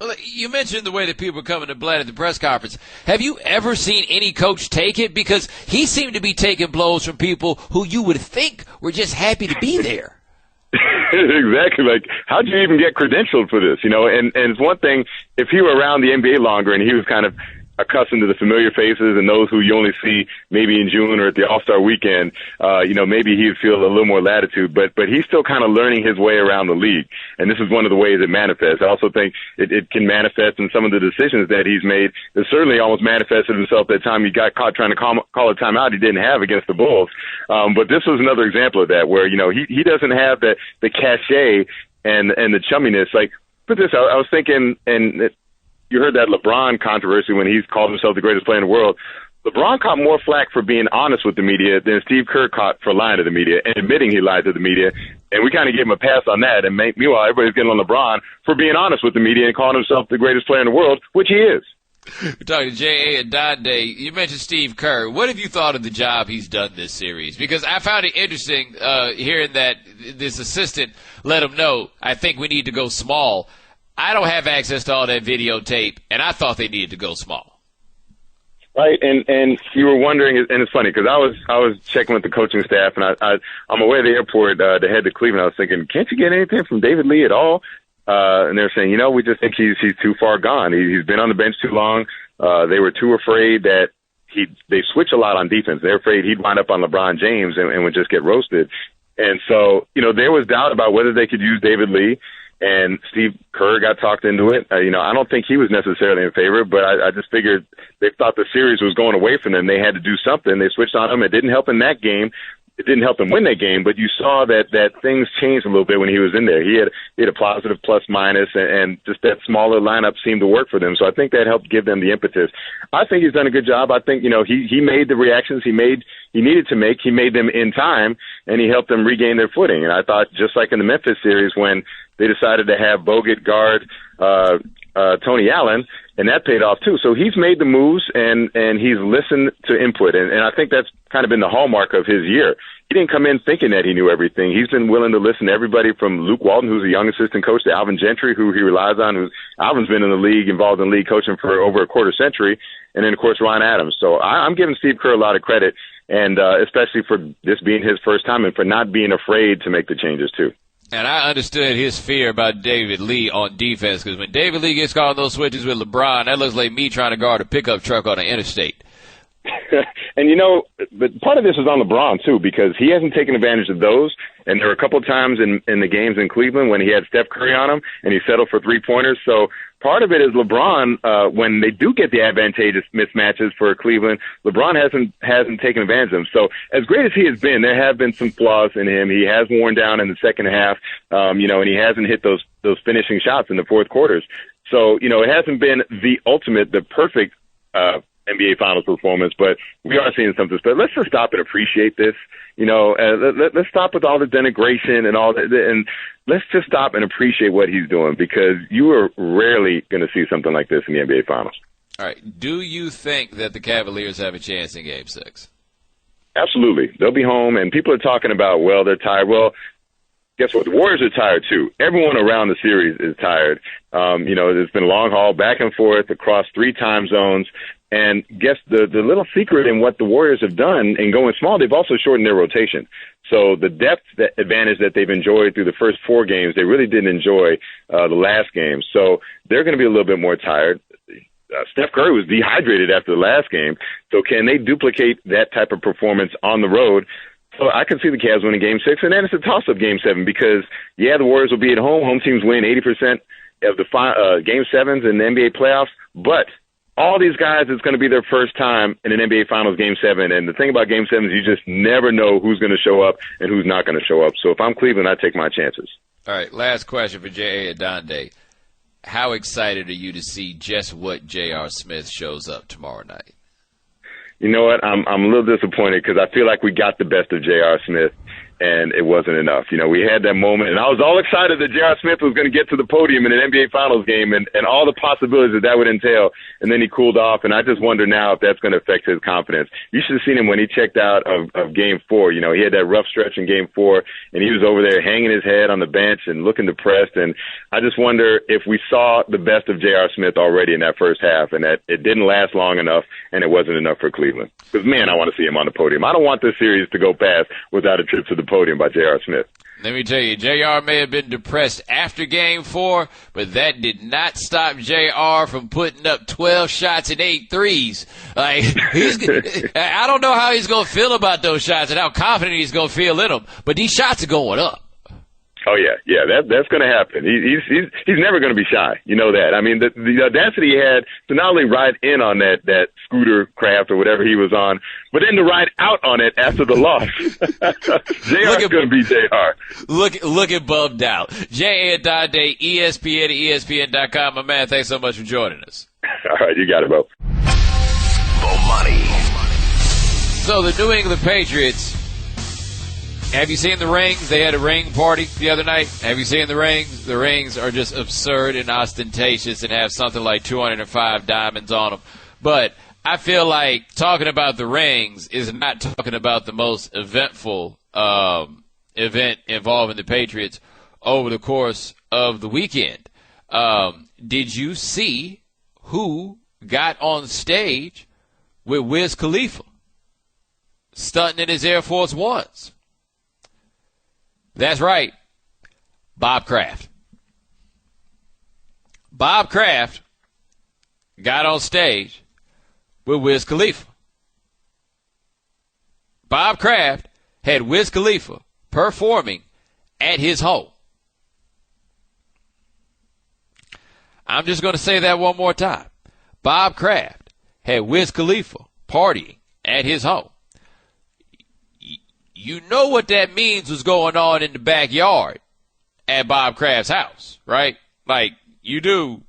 Speaker 3: Well, you mentioned the way that people are coming to Blatt at the press conference. Have you ever seen any coach take it? Because he seemed to be taking blows from people who you would think were just happy to be there.
Speaker 12: Exactly. Like, how'd you even get credentialed for this? And it's one thing if he were around the NBA longer and he was kind of accustomed to the familiar faces and those who you only see maybe in June or at the All-Star weekend, maybe he'd feel a little more latitude, but he's still kind of learning his way around the league. And this is one of the ways it manifests. I also think it can manifest in some of the decisions that he's made. It certainly almost manifested himself that time he got caught trying to call a timeout he didn't have against the Bulls. But this was another example of that where, he doesn't have the cachet and the chumminess. Like, put this, I was thinking, and you heard that LeBron controversy when he's called himself the greatest player in the world. LeBron caught more flack for being honest with the media than Steve Kerr caught for lying to the media and admitting he lied to the media. And we kind of gave him a pass on that. And meanwhile, everybody's getting on LeBron for being honest with the media and calling himself the greatest player in the world, which he is.
Speaker 3: We're talking to J.A. and DonDave. You mentioned Steve Kerr. What have you thought of the job he's done this series? Because I found it interesting hearing that this assistant let him know, I think we need to go small. I don't have access to all that videotape, and I thought they needed to go small.
Speaker 12: Right, and you were wondering, and it's funny because I was checking with the coaching staff, and I'm away at the airport to head to Cleveland. I was thinking, can't you get anything from David Lee at all? And they're saying, we just think he's too far gone. He's been on the bench too long. They were too afraid that they switch a lot on defense. They're afraid he'd wind up on LeBron James and would just get roasted. And so, there was doubt about whether they could use David Lee. And Steve Kerr got talked into it. I don't think he was necessarily in favor, but I just figured they thought the series was going away from them. They had to do something. They switched on him. It didn't help in that game. It didn't help him win that game, but you saw that things changed a little bit when he was in there. He had a positive plus minus, and just that smaller lineup seemed to work for them. So I think that helped give them the impetus. I think he's done a good job. I think, he made the reactions. He made he needed to make, he made them in time, and he helped them regain their footing. And I thought, just like in the Memphis series when they decided to have Bogut guard Tony Allen, and that paid off too. So he's made the moves, and he's listened to input, and I think that's kind of been the hallmark of his year. He didn't come in thinking that he knew everything. He's been willing to listen to everybody from Luke Walton, who's a young assistant coach, to Alvin Gentry, who he relies on. Alvin's been in the league, involved in league coaching for over a quarter century, and then, of course, Ron Adams. So I'm giving Steve Kerr a lot of credit, and especially for this being his first time and for not being afraid to make the changes, too.
Speaker 3: And I understood his fear about David Lee on defense, because when David Lee gets caught on those switches with LeBron, that looks like me trying to guard a pickup truck on an interstate.
Speaker 12: And, but part of this is on LeBron, too, because he hasn't taken advantage of those. And there were a couple of times in the games in Cleveland when he had Steph Curry on him and he settled for three-pointers. So part of it is LeBron, when they do get the advantageous mismatches for Cleveland, LeBron hasn't taken advantage of them. So as great as he has been, there have been some flaws in him. He has worn down in the second half, and he hasn't hit those finishing shots in the fourth quarters. So, it hasn't been the perfect NBA Finals performance, but we are seeing something special. Let's just stop and appreciate this. Let's stop with all the denigration and all that, and let's just stop and appreciate what he's doing, because you are rarely going to see something like this in the NBA Finals.
Speaker 3: All right. Do you think that the Cavaliers have a chance in Game 6?
Speaker 12: Absolutely. They'll be home, and people are talking about, well, they're tired. Well, guess what? The Warriors are tired, too. Everyone around the series is tired. There's been a long haul back and forth across 3 time zones. And guess the little secret in what the Warriors have done in going small, they've also shortened their rotation. So the depth advantage that they've enjoyed through the first 4 games, they really didn't enjoy the last game. So they're going to be a little bit more tired. Steph Curry was dehydrated after the last game. So can they duplicate that type of performance on the road? So I can see the Cavs winning Game 6, and then it's a toss-up Game 7 because, the Warriors will be at home. Home teams win 80% of the Game 7s in the NBA playoffs, but all these guys, it's going to be their first time in an NBA Finals Game 7. And the thing about Game 7 is you just never know who's going to show up and who's not going to show up. So if I'm Cleveland, I take my chances.
Speaker 3: All right, last question for J.A. Adonde. How excited are you to see just what J.R. Smith shows up tomorrow night?
Speaker 12: You know what? I'm a little disappointed because I feel like we got the best of J.R. Smith, and it wasn't enough. We had that moment, and I was all excited that J.R. Smith was going to get to the podium in an NBA Finals game and all the possibilities that would entail, and then he cooled off, and I just wonder now if that's going to affect his confidence. You should have seen him when he checked out of Game 4. He had that rough stretch in Game 4, and he was over there hanging his head on the bench and looking depressed, and I just wonder if we saw the best of J.R. Smith already in that first half and that it didn't last long enough and it wasn't enough for Cleveland. Because, man, I want to see him on the podium. I don't want this series to go past without a trip to the podium by J.R. Smith.
Speaker 3: Let me tell you, J.R. may have been depressed after Game 4, but that did not stop J.R. from putting up 12 shots and 8 threes. I don't know how he's going to feel about those shots and how confident he's going to feel in them, but these shots are going up.
Speaker 12: Oh yeah, that's going to happen. He's never going to be shy. You know that. I mean, the audacity he had to not only ride in on that scooter craft or whatever he was on, but then to ride out on it after the loss. JR's going to be JR.
Speaker 3: Look at bummed out. J.A. Adonde, ESPN, ESPN.com. My man, thanks so much for joining us.
Speaker 12: All right, you got it, Bo.
Speaker 1: Bomani.
Speaker 3: So the New England Patriots. Have you seen the rings? They had a ring party the other night. Have you seen the rings? The rings are just absurd and ostentatious and have something like 205 diamonds on them. But I feel like talking about the rings is not talking about the most eventful event involving the Patriots over the course of the weekend. Did you see who got on stage with Wiz Khalifa stunting in his Air Force Ones? That's right, Bob Kraft. Bob Kraft got on stage with Wiz Khalifa. Bob Kraft had Wiz Khalifa performing at his home. I'm just going to say that one more time. Bob Kraft had Wiz Khalifa partying at his home. You know what that means was going on in the backyard at Bob Kraft's house, right? Like, you do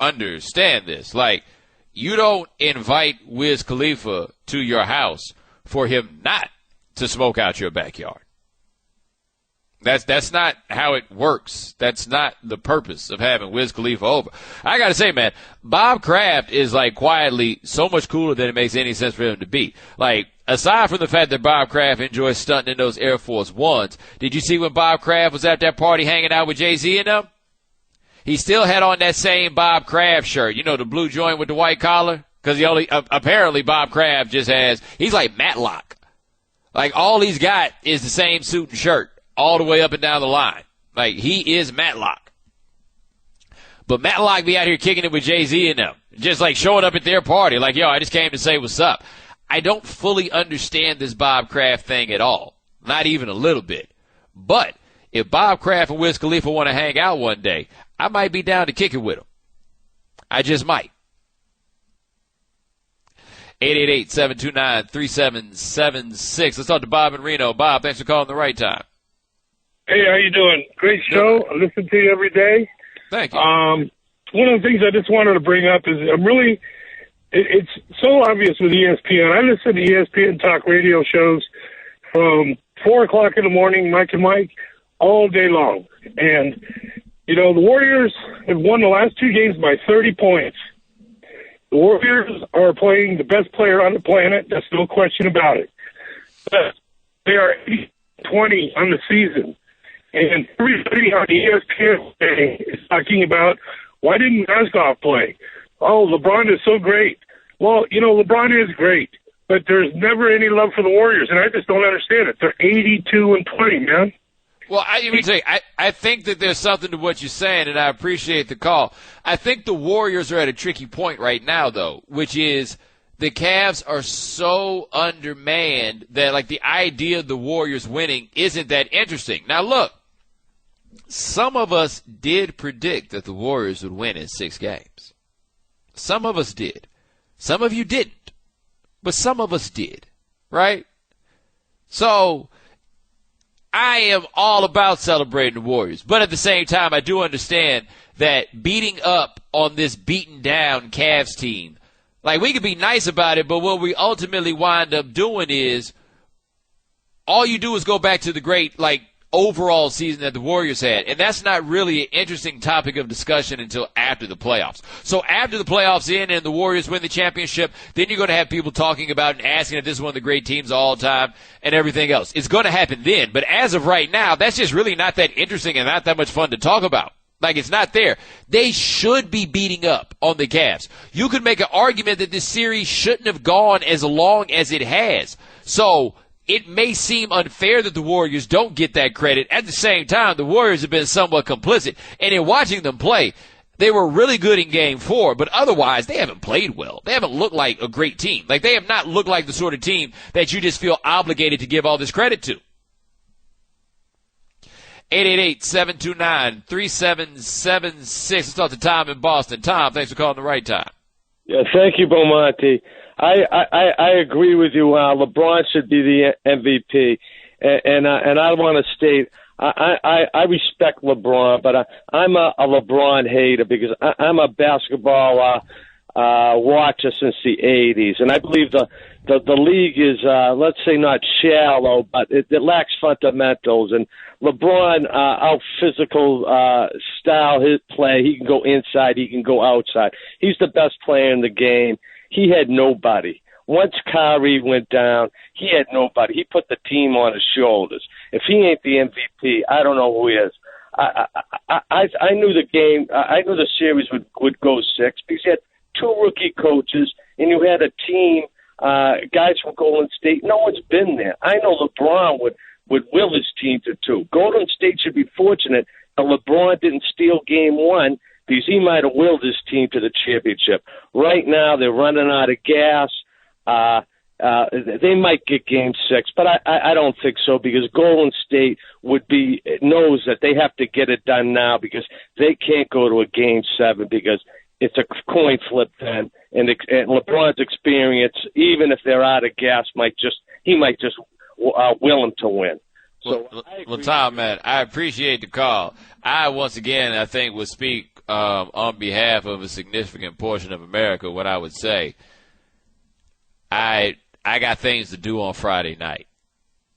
Speaker 3: understand this. Like, you don't invite Wiz Khalifa to your house for him not to smoke out your backyard. That's not how it works. That's not the purpose of having Wiz Khalifa over. I got to say, man, Bob Kraft is, like, quietly so much cooler than it makes any sense for him to be. Like, aside from the fact that Bob Kraft enjoys stunting in those Air Force Ones, did you see when Bob Kraft was at that party hanging out with Jay-Z and them? He still had on that same Bob Kraft shirt, you know, the blue joint with the white collar? Because he only, apparently Bob Kraft just he's like Matlock. Like, all he's got is the same suit and shirt all the way up and down the line. Like, he is Matlock. But Matlock be out here kicking it with Jay-Z and them, just like showing up at their party, like, yo, I just came to say what's up. I don't fully understand this Bob Kraft thing at all, not even a little bit. But if Bob Kraft and Wiz Khalifa want to hang out one day, I might be down to kick it with them. I just might. 888-729-3776. Let's talk to Bob in Reno. Bob, thanks for calling the right time.
Speaker 13: Hey, how you doing? Great show. I listen to you every day.
Speaker 3: Thank you.
Speaker 13: One of the things I just wanted to bring up is it's so obvious with ESPN. I listen to ESPN talk radio shows from 4 o'clock in the morning, Mike and Mike, all day long. And, you know, the Warriors have won the last 2 games by 30 points. The Warriors are playing the best player on the planet. There's no question about it. But they are 20 on the season. And everybody on the ESPN is talking about, why didn't Mozgov play? Oh, LeBron is so great. Well, you know, LeBron is great, but there's never any love for the Warriors, and I just don't understand it. They're 82-20, man.
Speaker 3: Well, I think that there's something to what you're saying, and I appreciate the call. I think the Warriors are at a tricky point right now, though, which is the Cavs are so undermanned that, like, the idea of the Warriors winning isn't that interesting. Now, look, some of us did predict that the Warriors would win in 6 games. Some of us did. Some of you didn't. But some of us did, right? So I am all about celebrating the Warriors. But at the same time, I do understand that beating up on this beaten down Cavs team, like, we could be nice about it, but what we ultimately wind up doing is all you do is go back to the great, like, overall season that the Warriors had. And that's not really an interesting topic of discussion until after the playoffs. So after the playoffs end and the Warriors win the championship, then you're going to have people talking about and asking if this is one of the great teams of all time and everything else. It's going to happen then. But as of right now, that's just really not that interesting and not that much fun to talk about. Like, it's not there. They should be beating up on the Cavs. You could make an argument that this series shouldn't have gone as long as it has. So it may seem unfair that the Warriors don't get that credit. At the same time, the Warriors have been somewhat complicit. And in watching them play, they were really good in Game 4, but otherwise they haven't played well. They haven't looked like a great team. Like, they have not looked like the sort of team that you just feel obligated to give all this credit to. 888-729-3776. Let's talk to Tom in Boston. Tom, thanks for calling the right time.
Speaker 14: Yeah, thank you, Bomani. I agree with you. LeBron should be the MVP, and I want to state I respect LeBron, but I'm a LeBron hater because I'm a basketball watcher since the '80s, and I believe the league is let's say not shallow, but it lacks fundamentals. And LeBron, out physical style, his play, he can go inside, he can go outside. He's the best player in the game. He had nobody. Once Kyrie went down, he had nobody. He put the team on his shoulders. If he ain't the MVP, I don't know who is. I knew the game. I knew the series would go 6 because you had 2 rookie coaches and you had a team, guys from Golden State. No one's been there. I know LeBron would will his team to 2. Golden State should be fortunate that LeBron didn't steal Game 1. Because he might have willed his team to the championship. Right now, they're running out of gas. They might get Game 6, but I don't think so because Golden State knows that they have to get it done now because they can't go to a Game 7 because it's a coin flip then. And LeBron's experience, even if they're out of gas, might just will them to win. So
Speaker 3: well, Tom, man, I appreciate the call. I, once again, I think would speak on behalf of a significant portion of America when I would say I I got things to do on Friday night.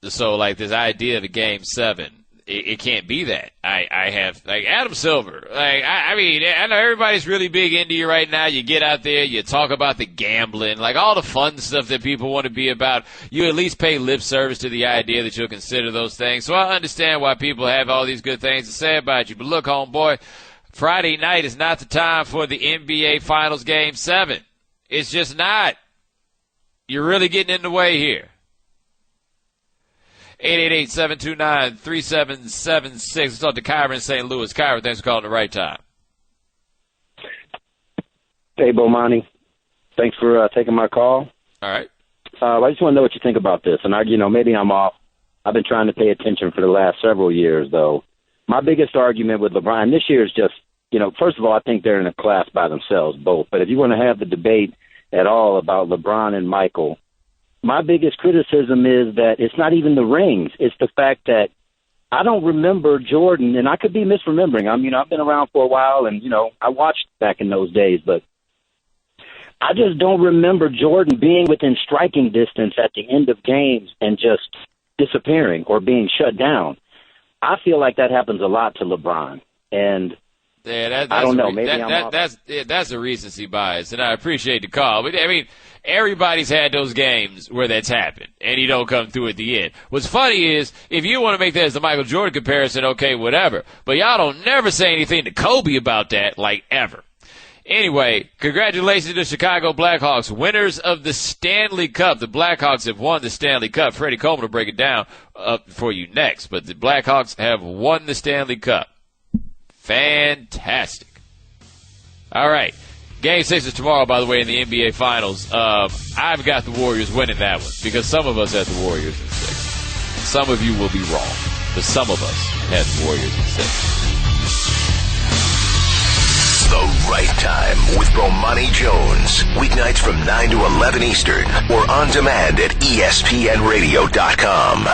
Speaker 3: So, like, this idea of a Game 7, it can't be that. I have, like, Adam Silver. Like, I mean, I know everybody's really big into you right now. You get out there, you talk about the gambling, like all the fun stuff that people want to be about. You at least pay lip service to the idea that you'll consider those things. So I understand why people have all these good things to say about you. But look, homeboy, Friday night is not the time for the NBA Finals Game 7. It's just not. You're really getting in the way here. 888-729-3776. Let's talk to Kyra in St. Louis. Kyra, thanks for calling the right time.
Speaker 15: Hey, Bomani. Thanks for taking my call.
Speaker 3: All right.
Speaker 15: I just want to know what you think about this. And, maybe I'm off. I've been trying to pay attention for the last several years, though. My biggest argument with LeBron, and this year is just, first of all, I think they're in a class by themselves, both. But if you want to have the debate at all about LeBron and Michael, my biggest criticism is that it's not even the rings. It's the fact that I don't remember Jordan, and I could be misremembering. I've been around for a while, and, I watched back in those days, but I just don't remember Jordan being within striking distance at the end of games and just disappearing or being shut down. I feel like that happens a lot to LeBron, and
Speaker 3: yeah,
Speaker 15: I don't know. Maybe I'm off.
Speaker 3: That's a recency bias, and I appreciate the call. But, everybody's had those games where that's happened, and he don't come through at the end. What's funny is, if you want to make that as the Michael Jordan comparison, okay, whatever. But y'all don't never say anything to Kobe about that, like, ever. Anyway, congratulations to the Chicago Blackhawks, winners of the Stanley Cup. The Blackhawks have won the Stanley Cup. Freddie Coleman will break it down for you next. But the Blackhawks have won the Stanley Cup. Fantastic. All right. Game 6 is tomorrow, by the way, in the NBA Finals. I've got the Warriors winning that one because some of us had the Warriors in 6. Some of you will be wrong, but some of us had the Warriors in 6.
Speaker 1: The Right Time with Bomani Jones. Weeknights from 9 to 11 Eastern or on demand at ESPNradio.com.